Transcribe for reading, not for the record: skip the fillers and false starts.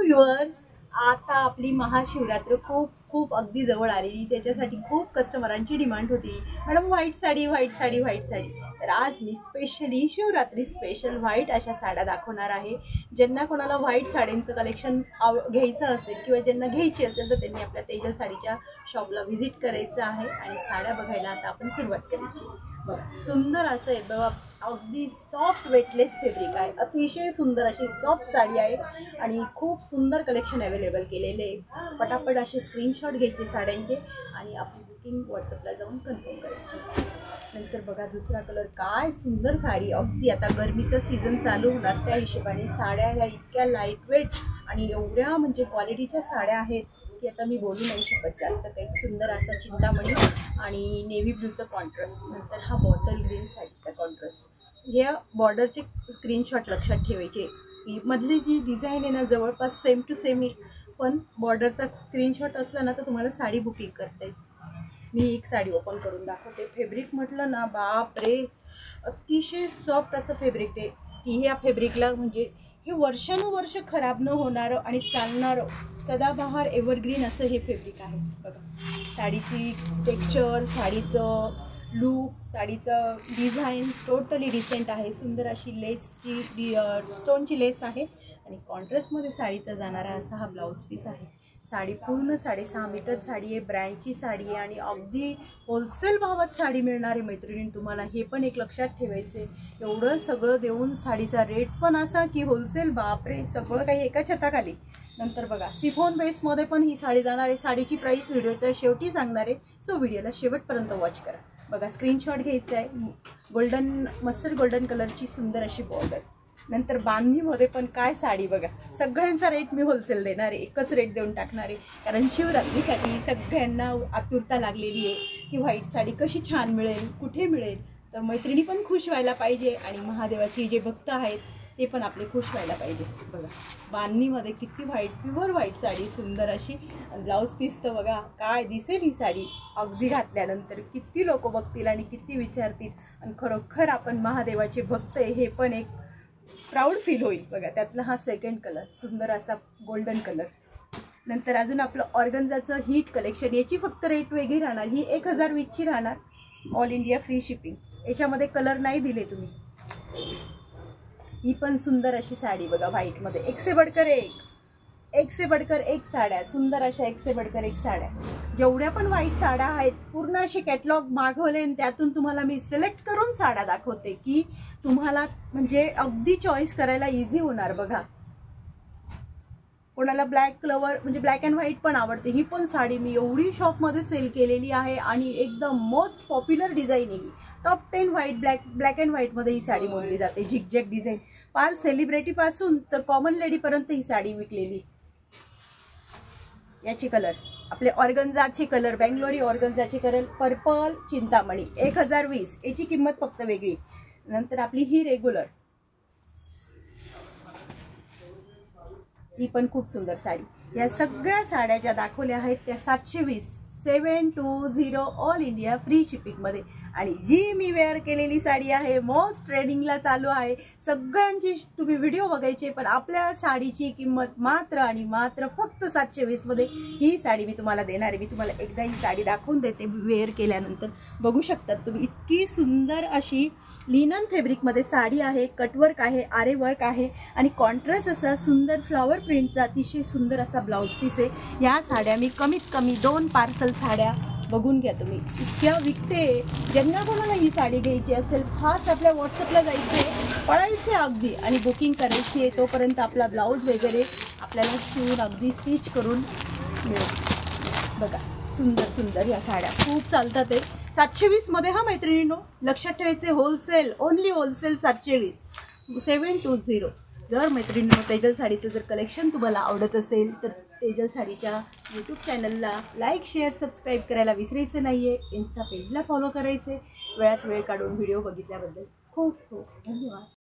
Viewers, आता आपली महाशिवरात्र खूप खूप अगदी जवळ आलेली, त्याच्यासाठी खूप कस्टमरांची डिमांड होती, madam white sari white sari white sari. तर आज मी स्पेशली शिवरात्री स्पेशल व्हाईट अशा साड्या दाखवणार आहे. ज्यांना कोणाला व्हाईट साड्यांचं कलेक्शन घ्यायचं असेल किंवा ज्यांना घ्यायची असेल तर त्यांनी आपल्या तेजल साडीच्या शॉपला व्हिजिट करायचं आहे आणि साड्या बघायला आता आपण सुरुवात करायची. बघा, सुंदर असं आहे बघा, अगदी सॉफ्ट वेटलेस फॅब्रिक आहे, अतिशय सुंदर अशी सॉफ्ट साडी आहे आणि खूप सुंदर कलेक्शन अवेलेबल केलेले आहे. पटापट असे स्क्रीनशॉट घ्यायचे साड्यांचे आणि आपली बुकिंग व्हॉट्सअपला जाऊन कन्फर्म करायची. नंतर बघा दुसरा कलर, काय सुंदर साडी. अगदी आता गरमीचं सीझन चालू होणार त्या हिशोबाने साड्या ह्या इतक्या लाईट वेट आणि एवढ्या म्हणजे क्वालिटीच्या साड्या आहेत की आता मी बोलू नाही शकत जास्त काही. सुंदर असा चिंतामणी आणि नेव्ही ब्लूचं कॉन्ट्रास्ट. नंतर हा बॉटल ग्रीन साडीचा कॉन्ट्रास्ट. ह्या बॉर्डरचे स्क्रीनशॉट लक्षात ठेवायचे. मधली जी डिझाईन आहे ना जवळपास सेम टू सेम आहे, पण बॉर्डरचा स्क्रीनशॉट असला ना तर तुम्हाला साडी बुकिंग करता येईल. मी एक साडी ओपन करून दाखवते. फॅब्रिक म्हटलं ना, बाप रे, अतिशय सॉफ्ट असं फॅब्रिक आहे की ह्या फॅब्रिकला म्हणजे हे वर्षानुवर्ष खराब न होणारं आणि चालणारं सदाबहार एव्हरग्रीन असं हे फॅब्रिक आहे. बघा साडीची टेक्स्चर, साडीचं लूक, साडीचं डिझाईन टोटली डिसेंट आहे. सुंदर अशी लेसची स्टोनची लेस आहे आणि कॉन्ट्रास्टमध्ये साडीचा जाणारा असा हा ब्लाऊज पीस आहे. साडी पूर्ण 6.5 मीटर साडी आहे, ब्रँडची साडी आहे आणि अगदी होलसेल भावात साडी मिळणार आहे मैत्रिणी तुम्हाला. हे पण एक लक्षात ठेवायचे. एवढं सगळं देऊन साडीचा रेट पण असा की होलसेल, बापरे, सगळं काही एका छताखाली. नंतर बघा सिफॉन बेसमध्ये पण ही साडी जाणार आहे. साडीची प्राईस व्हिडिओच्या शेवटी सांगणार आहे, सो व्हिडिओला शेवटपर्यंत वॉच करा. बघा स्क्रीनशॉट घ्यायचा आहे. गोल्डन मस्टर्ड गोल्डन कलरची सुंदर अशी बॉर्डर. नंतर बांधणीमध्ये पण काय साडी बघा. सगळ्यांचा रेट मी होलसेल देणार आहे, एकच रेट देऊन टाकणार आहे, कारण शिवरात्रीसाठी सगळ्यांना आतुरता लागलेली आहे की व्हाईट साडी कशी छान मिळेल, कुठे मिळेल. तर मैत्रिणी पण खुश व्हायला पाहिजे आणि महादेवाची जे भक्त आहेत ते पण आपले खुश व्हायला पाहिजे. बघा बांधणीमध्ये किती व्हाईट, प्युअर व्हाईट साडी सुंदर अशी. ब्लाऊज पीस तर बघा काय दिसेल ही साडी अगदी घातल्यानंतर. किती लोक बघतील आणि किती विचारतील आणि खरोखर आपण महादेवाचे भक्त आहे हे पण एक प्राऊड फील होईल. बघा त्यातला हा सेकंड कलर सुंदर असा गोल्डन कलर. नंतर अजून आपलं ऑर्गन्झाचं हीट कलेक्शन. याची फक्त रेट वेगळी राहणार, ही 1020ची राहणार, ऑल इंडिया फ्री शिपिंग. याच्यामध्ये कलर नाही दिले तुम्ही. ही पण सुंदर अशी साडी बघा व्हाईटमध्ये, एक से बढ़कर एक साड्या, सुंदर अशा एक से बढ़कर एक साड्या. जेवढ्या पण व्हाईट साड्या आहेत पूर्ण असे कॅटलॉग मागवले आणि त्यातून तुम्हाला मी सिलेक्ट करून साड्या दाखवते की तुम्हाला म्हणजे अगदी चॉईस करायला इझी होणार. बघा कोणाला ब्लॅक कलर म्हणजे ब्लॅक अँड व्हाईट पण आवडते, ही पण साडी मी एवढी शॉपमध्ये सेल केलेली आहे आणि एकदम मोस्ट पॉप्युलर डिझाईन आहे ही. टॉप 10 व्हाईट ब्लॅक अँड व्हाईटमध्ये ही साडी मोडली जाते. झिगझॅग डिझाईन, फार सेलिब्रिटीपासून तर कॉमन लेडीपर्यंत ही साडी विकलेली. याची कलर आपले ऑर्गन्झाचे कलर, बेंगलोरी ऑर्गन्झाचे कलर, पर्पल चिंतामणी 1020, याची किंमत फक्त वेगळी. नंतर आपली ही रेग्युलर, ही पण खूप सुंदर साडी. या सगळ्या साड्या ज्या दाखवल्या आहेत त्या 720 720 ऑल इंडिया फ्री शिपिंगमध्ये. आणि जी मी वेअर केलेली साडी आहे मोस्ट ट्रेडिंगला चालू आहे. सगळ्यांची तुम्ही व्हिडिओ बघायचे, पण आपल्या साडीची किंमत मात्र आणि मात्र फक्त 720मध्ये ही साडी मी तुम्हाला देणार आहे. मी तुम्हाला एकदा ही साडी दाखवून देते वेअर केल्यानंतर. बघू शकतात तुम्ही इतकी सुंदर अशी लिनन फॅब्रिकमध्ये साडी आहे. कटवर्क आहे, आरे वर्क आहे आणि कॉन्ट्रास्ट असा सुंदर फ्लॉवर प्रिंटचा अतिशय सुंदर असा ब्लाऊज पीस आहे. ह्या साड्या मी कमीत कमी 2 पार्सल साड्या बघून घ्या तुम्ही, इतक्या विकते. ज्यांना कोणाला ही साडी घ्यायची असेल फास्ट आपल्या व्हॉट्सअपला जायचे, पळायचे अगदी आणि बुकिंग करायची आहे. तोपर्यंत आपला ब्लाऊज वगैरे आपल्याला शिवून अगदी स्टिच करून मिळेल. बघा सुंदर सुंदर या साड्या खूप चालतात आहे. 720मध्ये हा मैत्रिणींनो, लक्षात ठेवायचे होलसेल, ओनली होलसेल 720 720. जर मैत्रिणींनो तेजल साडीचं जर कलेक्शन तुम्हाला आवडत असेल तर तेजल साडीच्या यूट्यूब चॅनलला लाईक शेअर सबस्क्राईब करायला विसरायचं नाही आहे. इन्स्टा पेजला फॉलो करायचे. वेळात वेळ काढून व्हिडिओ बघितल्याबद्दल खूप खूप धन्यवाद.